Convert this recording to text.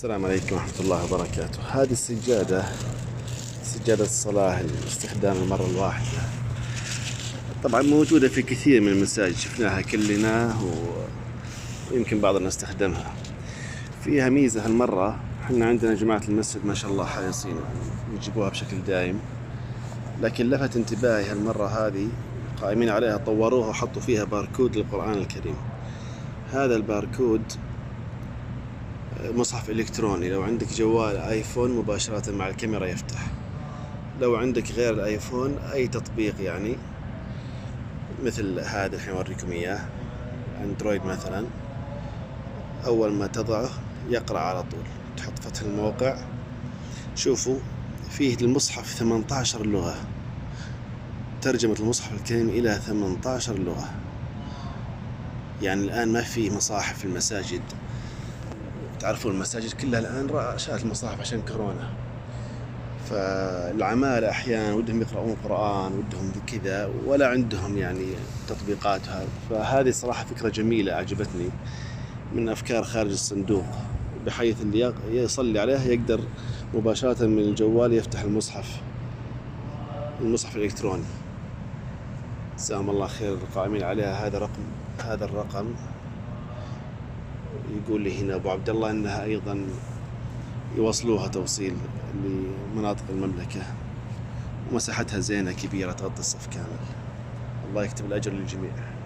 السلام عليكم ورحمة الله وبركاته. هذه السجادة سجادة الصلاة لاستخدام المرة الواحدة، طبعا موجودة في كثير من المساجد، شفناها كلنا ويمكن بعضنا استخدمها. فيها ميزة هالمرة، احنا عندنا جماعة المسجد ما شاء الله حريصين يجيبوها بشكل دائم، لكن لفت انتباهي هالمرة هذه قائمين عليها، طوروها وحطوا فيها باركود للقرآن الكريم. هذا الباركود مصحف إلكتروني، لو عندك جوال آيفون مباشرة مع الكاميرا يفتح، لو عندك غير الآيفون أي تطبيق يعني مثل هذا الحين أوريكم إياه، أندرويد مثلا، أول ما تضعه يقرأ على طول. تحط فتح الموقع، شوفوا فيه المصحف 18 لغة، ترجمة المصحف الكريم إلى 18 لغة. يعني الآن ما في مصاحف في المساجد، تعرفون المساجد كلها الآن شالت المصاحف عشان كورونا، فالعمالة أحيانا ودهم يقرؤون قرآن، ودهم كذا، ولا عندهم يعني تطبيقات. فهذه صراحة فكرة جميلة أعجبتني، من أفكار خارج الصندوق، بحيث اللي يصلي عليها يقدر مباشرة من الجوال يفتح المصحف الإلكتروني. جزاهم الله خير القائمين عليها. هذا الرقم يقول لي هنا أبو عبد الله أنها أيضا يوصلوها توصيل لمناطق المملكة، ومساحتها زينة كبيرة تغطي الصف كامل. الله يكتب الأجر للجميع.